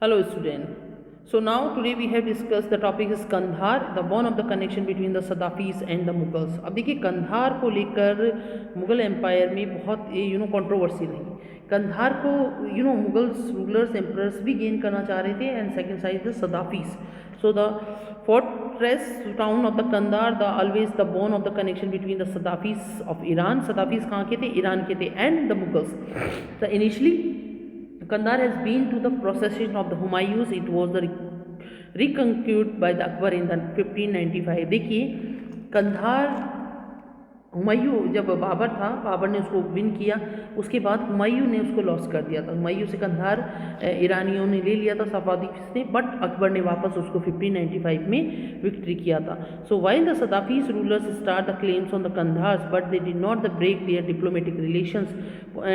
Hello student. So now today we have discussed the topic is Kandahar, the bone of the connection between the Safavids and the Mughals. अब देखिए कंधार को लेकर Mughal empire में बहुत controversy रही. कंधार को मुगल्स रूलर्स एम्परर्स भी गेन करना चाह रहे थे and second side the Safavids. So the fortress town of the Kandahar, the always the bone of the connection between the Sadafis of Iran. Sadafis कहाँ के थे? ईरान के थे and the Mughals. So initially Kandahar has been to the possession of the Humayus. It was the reconquered by the Akbar in the 1595. देखिए कंधार हुमायूं जब बाबर था, बाबर ने उसको विन किया, उसके बाद हुमायूं ने उसको लॉस कर दिया था. हुमायूं से कंधार ईरानियों ने ले लिया था सफावीज ने, बट अकबर ने वापस उसको 1595 में विक्ट्री किया था. So while the Safavids rulers start the claims on the Kandahars but they did not the break their diplomatic relations.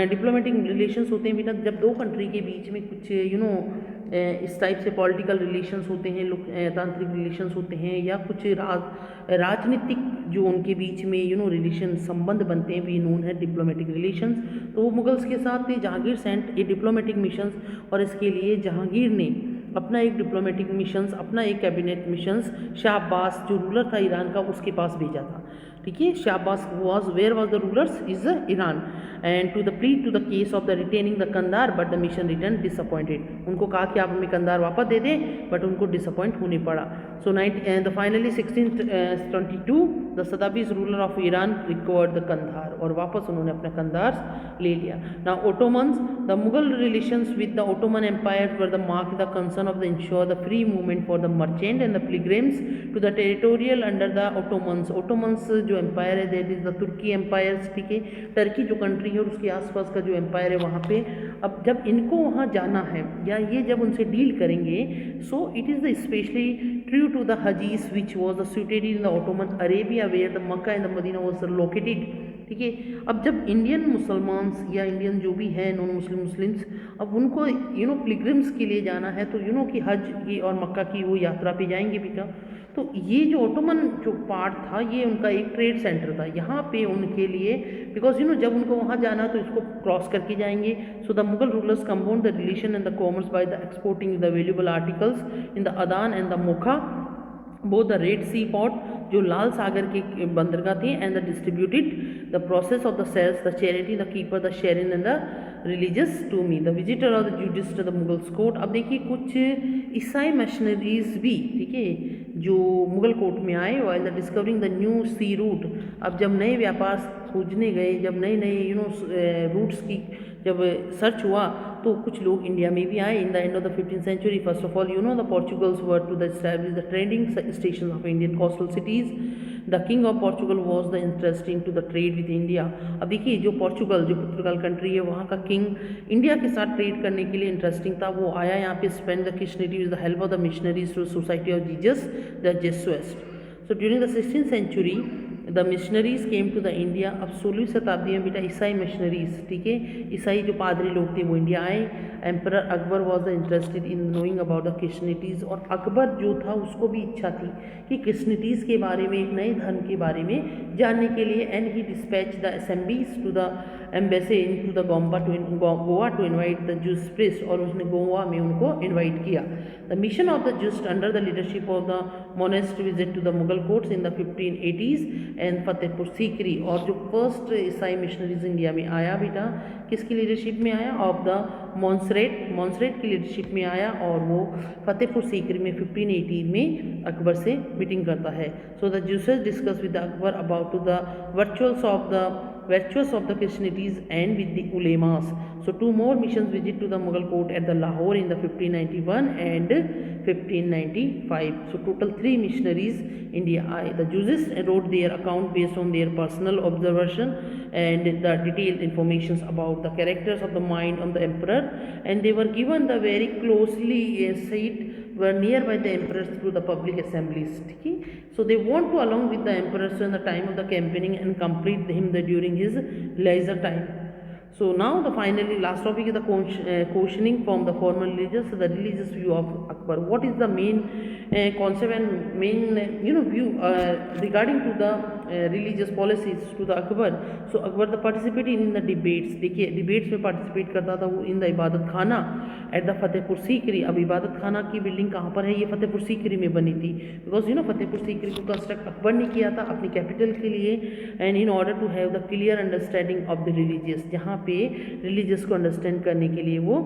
Diplomatic relations होते हैं बेटा जब दो कंट्री के बीच में कुछ इस टाइप से पॉलिटिकल रिलेशंस होते हैं, लोकतांत्रिक रिलेशंस होते हैं, या कुछ राजनीतिक जो उनके बीच में रिलेशन संबंध बनते हैं, वी नोन है डिप्लोमेटिक रिलेशंस. तो वो मुगल्स के साथ थे. Jahangir sent a diplomatic missions, और इसके लिए जहांगीर ने अपना एक डिप्लोमेटिक मिशंस, अपना एक कैबिनेट मिशंस शाह अब्बास जो रूलर था ईरान का उसके पास भेजा था. ठीक है, Shah Abbas was where was the rulers is Iran and to the plead to the case of the retaining the Kandahar but the mission return disappointed. उनको कहा कि आप हमें कंधार वापस दे दें, बट उनको डिसअपॉइंट होने पड़ा. So finally 1622 the Safavids ruler of Iran recovered the Kandahar, और वापस उन्होंने अपना कंधार ले लिया. Now Ottomans, the Mughal relations with the Ottoman empire were the mark the concern of the ensure the free movement for the merchant and the pilgrims to the territorial under the Ottomans. Ottomans जो empire है that is the तुर्की empire. ठीक है, Turkey जो country है और उसके आसपास का जो एम्पायर है वहाँ पे, अब जब इनको वहाँ जाना है या ये जब उनसे डील करेंगे, so it is the specially true to the hajis which was the situated in the Ottoman Arabia where the Mecca and the Medina was located. ठीक है, अब जब इंडियन मुसलमान्स या इंडियन जो भी है नॉन मुस्लिम्स, अब उनको पिलग्रिम्स के लिए जाना है, तो कि हज की और मक्का की वो यात्रा पे जाएंगे बेटा. तो ये जो ओटोमन जो पार्ट था ये उनका एक ट्रेड सेंटर था. यहाँ पे उनके लिए बिकॉज जब उनको वहाँ जाना तो इसको क्रॉस करके जाएंगे. So the Mughal rulers compound the relation and the commerce by the exporting the valuable articles in the Aden and the Mocha both the red sea port जो लाल सागर के बंदरगाह थे and the distributed the process of the sales the charity the keeper the shrine and the religious to me the visitor of the Jesuits the Mughals court. अब देखिए कुछ ईसाई मिशनरीज भी, ठीक है, जो मुगल कोर्ट में आए while the discovering the new sea route. अब जब नए व्यापार खोजने गए, जब नए नए रूट्स की जब सर्च हुआ, तो कुछ लोग इंडिया में भी आए. In the end of the 15th century first of all the Portuguese were to the establish the trading station of Indian coastal cities. The king of Portugal was the interesting to the trade with India. अब देखिए जो Portugal जो पुर्तगाल country है वहाँ का king India के साथ trade करने के लिए इंटरेस्टिंग था. वो आया यहाँ पे स्पेंड द किशनरी with the help of the missionaries to Society of Jesus the Jesuits. So during the 16th century the missionaries came to the India. अब 16वीं शताब्दी में बेटा ईसाई मिशनरीज, ठीक है, ईसाई जो पादरी लोग थे वो इंडिया आए. Emperor Akbar was the interested in knowing about the Christianities, और अकबर जो था उसको भी इच्छा थी कि क्रिश्चनिटीज़ के बारे में, एक नए धर्म के बारे में जानने के लिए. And he dispatch the assemblies to the embassy into the Goa to invite the Jesuit priest, और उसने गोवा में उनको इन्वाइट किया. The mission of the Jesuits under the leadership of the Monserrate visit to the Mughal courts in the 1580s and Fatehpur Sikri. और जो first ईसाई missionaries India में आया बेटा किसकी लीडरशिप में आया? ऑफ द मॉन्सरेट की लीडरशिप में आया, और वो फतेहपुर सीकरी में 1580 में अकबर से मीटिंग करता है. सो द जूसेस discuss with Akbar about to the virtues of the Christianities and with the ulemas. So two more missions visit to the Mughal court at the Lahore in the 1591 and 1595. So total 3 missionaries India. The Jews wrote their account based on their personal observation and the detailed information about the characters of the mind of the emperor, and they were given the very closely seat were nearby the emperor through the public assemblies. Okay? So they want to along with the emperor in the time of the campaigning and complete him during his leisure time. So now the finally last topic is the questioning from the former religious, the religious view of Akbar. What is the main concept and main view regarding to the religious policies to the Akbar. So Akbar the participated in the debates. देखिए debates में participate करता था वो in the इबादत खाना at the Fatehpur Sikri. अब इबादत खाना की बिल्डिंग कहाँ पर है? ये फतेहपुर सीकरी में बनी थी. बिकॉज फतेहपुर सीकरी को कंस्ट्रक्ट अकबर ने किया था अपनी कैपिटल के लिए, and in order to have the clear understanding of the religious. जहाँ पे रिलीजियस को अंडरस्टैंड करने के लिए वो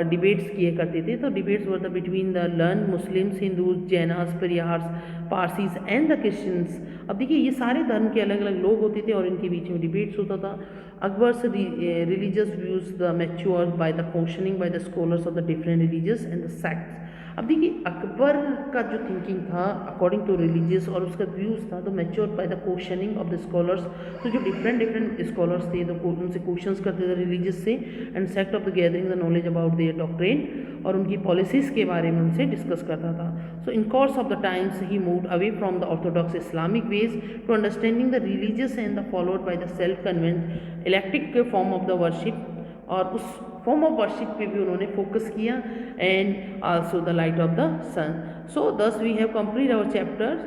डिबेट्स किए करते थे. तो debates were the between the learn Muslims, Hindus, Jainas, परिहार्स, पारसीज एंड द क्रिश्चियंस. अब देखिए ये सारे धर्म के अलग अलग लोग होते थे और इनके बीच में डिबेट्स होता था. Akbar's religious views the mature by the questioning by the scholars of the different religious and the sects. अब देखिए अकबर का जो थिंकिंग था अकॉर्डिंग टू रिलीजियस और उसका व्यूज़ था तो mature by the questioning of the scholars. तो जो डिफरेंट स्कॉलर्स थे तो उनसे क्वेश्चंस करते थे रिलीजियस से, and sect of the gathering the knowledge about their doctrine, और उनकी पॉलिसीज़ के बारे में उनसे डिस्कस करता था. So in course of the times he moved away from the orthodox Islamic ways to understanding the religious and the followed by the self convince electric form of the worship, और उस form of worship पे भी उन्होंने focus किया, and also the light of the sun. So thus we have complete our chapter.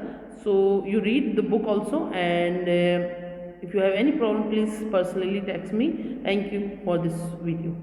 So you read the book also, and if you have any problem please personally text me. Thank you for this video.